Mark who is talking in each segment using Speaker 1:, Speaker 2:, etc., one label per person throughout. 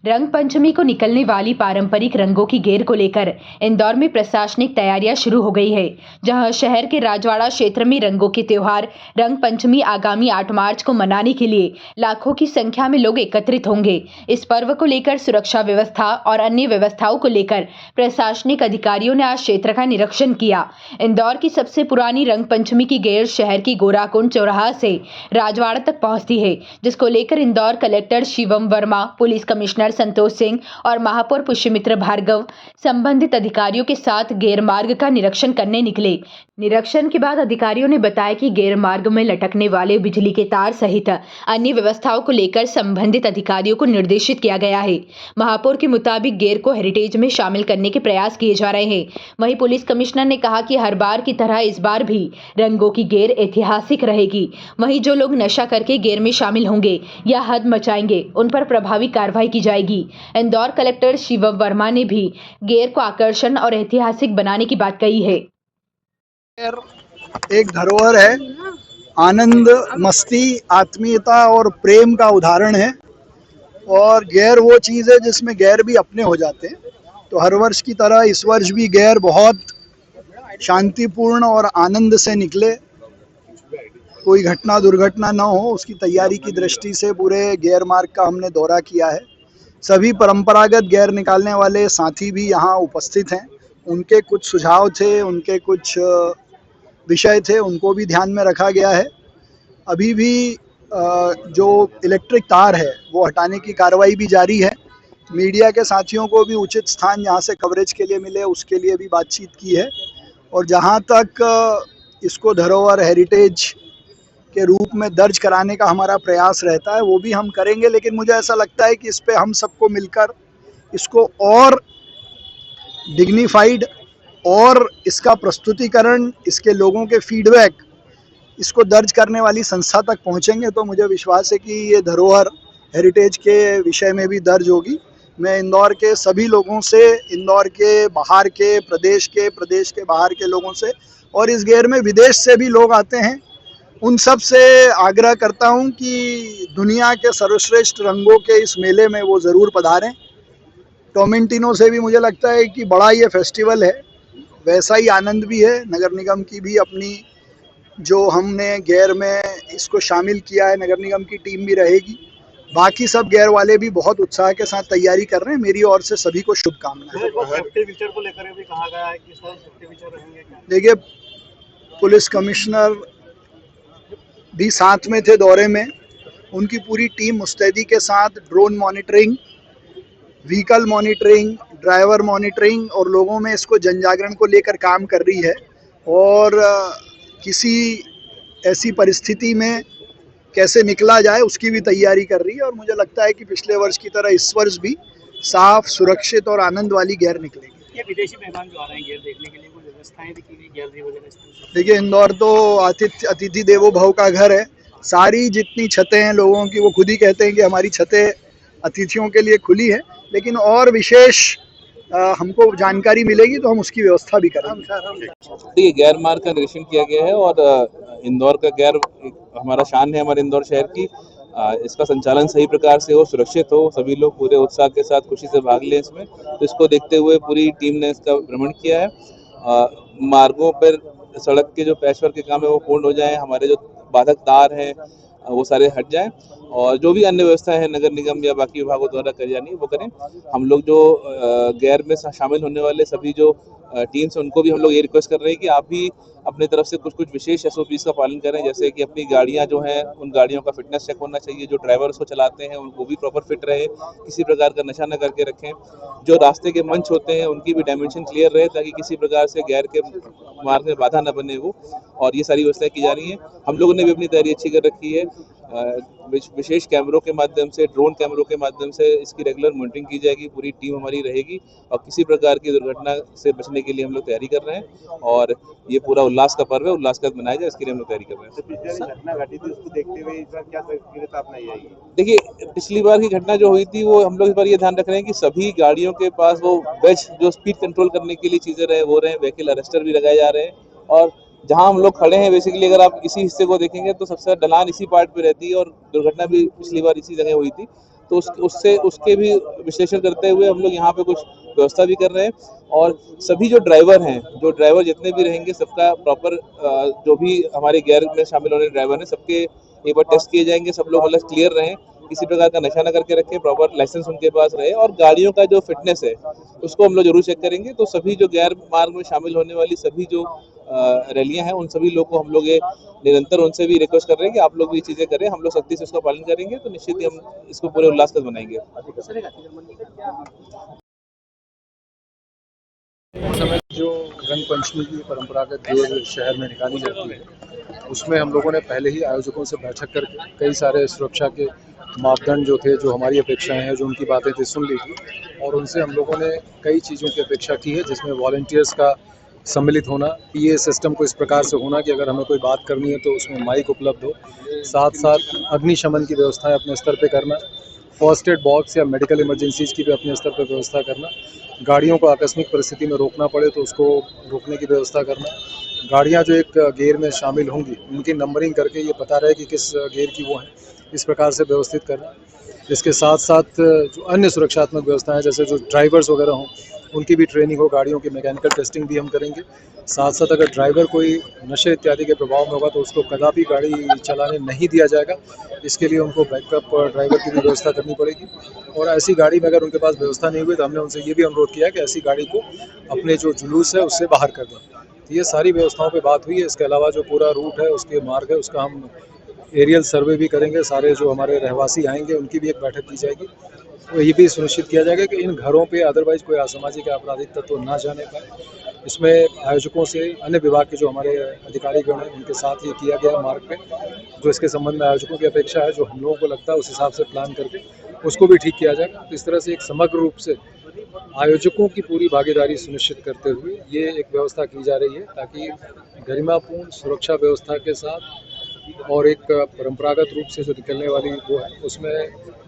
Speaker 1: रंग पंचमी को निकलने वाली पारंपरिक रंगों की गेर को लेकर इंदौर में प्रशासनिक तैयारियां शुरू हो गई है। जहां शहर के राजवाड़ा क्षेत्र में रंगों के त्योहार रंग पंचमी आगामी 8 मार्च को मनाने के लिए लाखों की संख्या में लोग एकत्रित होंगे। इस पर्व को लेकर सुरक्षा व्यवस्था और अन्य व्यवस्थाओं को लेकर प्रशासनिक अधिकारियों ने आज क्षेत्र का निरीक्षण किया। इंदौर की सबसे पुरानी रंग पंचमी की गेर शहर की गोराकुंड चौराहा से राजवाड़ा तक पहुंचती है, जिसको लेकर Indore collector Shivam Verma, police commissioner Santosh Singh और महापौर पुष्यमित्र भार्गव संबंधित अधिकारियों के साथ गेर मार्ग का निरीक्षण करने निकले। निरीक्षण के बाद अधिकारियों ने बताया कि गेर मार्ग में लटकने वाले बिजली के तार सहित अन्य व्यवस्थाओं को लेकर संबंधित अधिकारियों को निर्देशित किया गया है। महापौर के मुताबिक गेर को हेरिटेज में शामिल करने के प्रयास किए जा रहे हैं। वहीं पुलिस कमिश्नर ने कहा कि हर बार की तरह इस बार भी रंगों की गेर ऐतिहासिक रहेगी। वहीं जो लोग नशा करके गेर में शामिल होंगे या हद मचाएंगे उन पर प्रभावी कार्रवाई की जाएगी। इंदौर कलेक्टर शिवम वर्मा ने भी गेर को आकर्षण और ऐतिहासिक बनाने की बात कही है।
Speaker 2: एक धरोहर है, आनंद, मस्ती, आत्मीयता और प्रेम का उदाहरण है। और गैर वो चीज़ है जिसमें गैर भी अपने हो जाते हैं। तो हर वर्ष की तरह इस वर्ष भी गैर बहुत शांतिपूर्ण और आनंद से निकले, कोई घटना दुर्घटना न हो, उसकी तैयारी की दृष्टि से पूरे गैर मार्ग का हमने दौरा किया है। सभी परंपरागत गैर निकालने वाले साथी भी यहाँ उपस्थित हैं। उनके कुछ सुझाव थे, उनके कुछ विषय थे, उनको भी ध्यान में रखा गया है। अभी भी जो इलेक्ट्रिक तार है वो हटाने की कार्रवाई भी जारी है। मीडिया के साथियों को भी उचित स्थान जहाँ से कवरेज के लिए मिले उसके लिए भी बातचीत की है। और जहाँ तक इसको धरोहर हेरिटेज के रूप में दर्ज कराने का हमारा प्रयास रहता है वो भी हम करेंगे, लेकिन मुझे ऐसा लगता है कि इस पे हम सबको मिलकर इसको और डिग्निफाइड और इसका प्रस्तुतिकरण, इसके लोगों के फीडबैक, इसको दर्ज करने वाली संस्था तक पहुंचेंगे तो मुझे विश्वास है कि ये धरोहर हेरिटेज के विषय में भी दर्ज होगी। मैं इंदौर के सभी लोगों से, इंदौर के बाहर के, प्रदेश के बाहर के लोगों से और इस गैर में विदेश से भी लोग आते हैं, उन सब से आग्रह करता हूं कि दुनिया के सर्वश्रेष्ठ रंगों के इस मेले में वो ज़रूर पधारें। टोमेंटिनो से भी मुझे लगता है कि बड़ा ये फेस्टिवल है, वैसा ही आनंद भी है। नगर निगम की भी अपनी, जो हमने गैर में इसको शामिल किया है, नगर निगम की टीम भी रहेगी। बाकी सब गैर वाले भी बहुत उत्साह के साथ तैयारी कर रहे हैं। मेरी ओर से सभी को शुभकामनाएं।
Speaker 3: को लेकर भी कहा गया है कि सेफ्टी फीचर रहेंगे क्या?
Speaker 2: देखिए, पुलिस कमिश्नर भी साथ में थे दौरे में, उनकी पूरी टीम मुस्तैदी के साथ drone monitoring, vehicle monitoring, driver monitoring और लोगों में इसको जन जागरण को लेकर काम कर रही है। और किसी ऐसी परिस्थिति में कैसे निकला जाए उसकी भी तैयारी कर रही है। और मुझे लगता है कि पिछले वर्ष की तरह इस वर्ष भी साफ, सुरक्षित और आनंद वाली गैर निकलेगी।
Speaker 3: ये विदेशी मेहमान जो आ रहे हैं गैर देखने के लिए, कोई व्यवस्थाएं भी की गई गैलरी वगैरह?
Speaker 2: देखिए, इंदौर तो अतिथि देवो भव का घर है। सारी जितनी छतें हैं लोगों की, वो खुद ही कहते हैं कि हमारी छतें अतिथियों के लिए खुली है, लेकिन और विशेष हमको जानकारी मिलेगी तो हम उसकी व्यवस्था भी करेंगे।
Speaker 4: ये गैर मार्ग का निरीक्षण किया गया है और इंदौर का गैर हमारा शान है, हमारे इंदौर शहर की। इसका संचालन सही प्रकार से हो, सुरक्षित हो, सभी लोग पूरे उत्साह के साथ खुशी से भाग लें इसमें। तो इसको देखते हुए पूरी टीम ने इसका भ्रमण किया है। मार्गों पर सड़क के जो पैचवर्क के काम है वो पूर्ण हो जाए, हमारे जो बाधक तार हैं वो सारे हट जाएं और जो भी अन्य व्यवस्था है नगर निगम या बाकी विभागों द्वारा करी जानी है वो करें। हम लोग जो गैर में शामिल होने वाले सभी जो टीम्स हैं उनको भी हम लोग ये रिक्वेस्ट कर रहे हैं कि आप भी अपने तरफ से कुछ विशेष SOPs का पालन करें, जैसे कि अपनी गाड़ियां जो हैं उन गाड़ियों का फिटनेस चेक होना चाहिए, जो ड्राइवर उसको चलाते हैं उनको भी प्रॉपर फिट रहे, किसी प्रकार का नशा न करके रखें। जो रास्ते के मंच होते हैं उनकी भी डायमेंशन क्लियर रहे ताकि किसी प्रकार से गैर के मार्ग में बाधा न बने वो, और ये सारी व्यवस्थाएं की जा रही हैं। हम लोगों ने भी अपनी तैयारी अच्छी कर रखी है। विशेष कैमरों के माध्यम से, ड्रोन कैमरों के माध्यम से इसकी रेगुलर मॉनिटरिंग की जाएगी, पूरी टीम हमारी रहेगी और किसी प्रकार की दुर्घटना से बचने के लिए हम लोग तैयारी कर रहे हैं। और ये पूरा उल्लास का पर्व है, उल्लास का मनाया जाए इसके लिए हम लोग तैयारी कर रहे हैं।
Speaker 3: पिछली घटना घटी थी उसको देखते हुए इस बार क्या सक्रियता अपनाई जाएगी?
Speaker 4: देखिए, पिछली बार की घटना जो हुई थी वो हम लोग इस बार ये ध्यान रख रहे हैं कि सभी गाड़ियों के पास वो बैच जो स्पीड कंट्रोल करने के लिए चीजें रहे वो रहे, व्हीकल अरेस्टर भी लगाए जा रहे हैं। और जहां हम लोग खड़े हैं बेसिकली अगर आप इसी हिस्से को देखेंगे तो सबसे ढलान इसी पार्ट पे रहती है और दुर्घटना भी पिछली बार इसी जगह हुई थी। तो उससे उसके भी विश्लेषण करते हुए हम लोग यहाँ पे कुछ व्यवस्था भी कर रहे हैं। और सभी जो ड्राइवर जितने भी रहेंगे सबका प्रॉपर जो भी हमारे गैर में शामिल होने ड्राइवर हैं सबके एक बार टेस्ट किए जाएंगे, सब लोग मतलब क्लियर रहें, किसी प्रकार का नशा ना करके रखें, प्रॉपर लाइसेंस उनके पास रहे, और गाड़ियों का जो फिटनेस है उसको हम लोग जरूर चेक करेंगे। तो सभी जो गैर मार्ग में शामिल होने वाली सभी जो रैलियां हैं उन सभी लोग को हम लोग ये निरंतर उनसे भी रिक्वेस्ट कर रहे हैं कि आप लोग भी ये चीजें करें, हम लोग सख्ती से इसका पालन करेंगे तो निश्चित ही हम इसको पूरे उल्लास के साथ मनाएंगे।
Speaker 5: जो रंग पंचमी की परंपरागत गेर शहर में निकाली जाती है उसमें हम लोगों ने पहले ही आयोजकों से बैठक करके कई सारे सुरक्षा के मापदंड जो थे, जो हमारी अपेक्षाएं हैं, जो उनकी बातें थी, सुन ली थी और उनसे हम लोगों ने कई चीज़ों की अपेक्षा की है, जिसमें वॉलंटियर्स का सम्मिलित होना, पीए सिस्टम को इस प्रकार से होना कि अगर हमें कोई बात करनी है तो उसमें माइक उपलब्ध हो, साथ साथ अग्निशमन की व्यवस्थाएं अपने स्तर पर करना, फर्स्ट एड बॉक्स या मेडिकल इमरजेंसीज की भी अपने स्तर पर व्यवस्था करना, गाड़ियों को आकस्मिक परिस्थिति में रोकना पड़े तो उसको रोकने की व्यवस्था करना, गाड़ियां जो एक गेयर में शामिल होंगी उनकी नंबरिंग करके ये पता रहे कि किस गेयर की वो हैं, इस प्रकार से व्यवस्थित करना। इसके साथ साथ जो अन्य सुरक्षात्मक व्यवस्थाएं जैसे जो ड्राइवर्स वगैरह हों उनकी भी ट्रेनिंग हो, गाड़ियों की मैकेनिकल टेस्टिंग भी हम करेंगे। साथ साथ अगर ड्राइवर कोई नशे इत्यादि के प्रभाव में होगा तो उसको कदापि गाड़ी चलाने नहीं दिया जाएगा, इसके लिए उनको बैकअप ड्राइवर की भी व्यवस्था करनी पड़ेगी। और ऐसी गाड़ी में अगर उनके पास व्यवस्था नहीं हुई तो हमने उनसे ये भी अनुरोध किया कि ऐसी गाड़ी को अपने जो जुलूस है उससे बाहर कर दें। तो ये सारी व्यवस्थाओं पे बात हुई है। इसके अलावा जो पूरा रूट है, उसके मार्ग है, उसका हम एरियल सर्वे भी करेंगे, सारे जो हमारे रहवासी आएंगे उनकी भी एक बैठक की जाएगी। तो ये भी सुनिश्चित किया जाएगा कि इन घरों पे अदरवाइज कोई असामाजिक या आपराधिक तत्व ना जाने पाए। इसमें आयोजकों से अन्य विभाग के जो हमारे अधिकारीगण हैं उनके साथ ये किया गया मार्ग पे, जो इसके संबंध में आयोजकों की अपेक्षा है, जो हम लोगों को लगता है उस हिसाब से प्लान करके उसको भी ठीक किया जाएगा। तो इस तरह से एक समग्र रूप से आयोजकों की पूरी भागीदारी सुनिश्चित करते हुए ये एक व्यवस्था की जा रही है ताकि गरिमापूर्ण सुरक्षा व्यवस्था के साथ और एक परंपरागत रूप से जो निकलने वाली वो है उसमें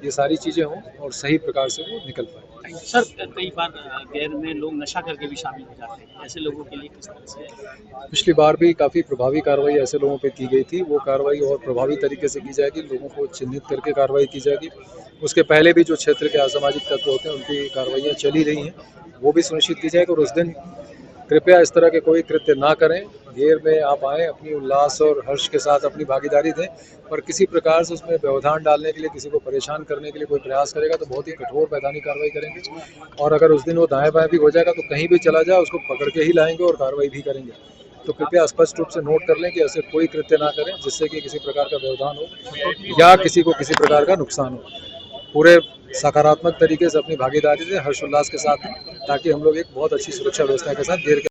Speaker 5: ये सारी चीज़ें हों और सही प्रकार से वो निकल पाए।
Speaker 3: सर, कई बार गैर में लोग नशा करके भी शामिल हो जाते हैं, ऐसे लोगों के लिए किस तरह से?
Speaker 5: पिछली बार भी काफ़ी प्रभावी कार्रवाई ऐसे लोगों पे की गई थी, वो कार्रवाई और प्रभावी तरीके से की जाएगी, लोगों को चिन्हित करके कार्रवाई की जाएगी। उसके पहले भी जो क्षेत्र के असामाजिक तत्व होते हैं उनकी कार्रवाइयाँ चली रही हैं, वो भी सुनिश्चित की जाएगी। और उस दिन कृपया इस तरह के कोई कृत्य ना करें। गेर में आप आएँ, अपनी उल्लास और हर्ष के साथ अपनी भागीदारी दें, पर किसी प्रकार से उसमें व्यवधान डालने के लिए, किसी को परेशान करने के लिए कोई प्रयास करेगा तो बहुत ही कठोर मैदानी कार्रवाई करेंगे। और अगर उस दिन वो दाएं बाएं भी हो जाएगा तो कहीं भी चला जाए उसको पकड़ के ही लाएंगे और कार्रवाई भी करेंगे। तो कृपया स्पष्ट रूप से नोट कर लें कि ऐसे कोई कृत्य ना करें जिससे कि किसी प्रकार का व्यवधान हो या किसी को किसी प्रकार का नुकसान हो। पूरे सकारात्मक तरीके से अपनी भागीदारी दें, हर्ष उल्लास के साथ, ताकि हम लोग एक बहुत अच्छी सुरक्षा व्यवस्था के साथ गेर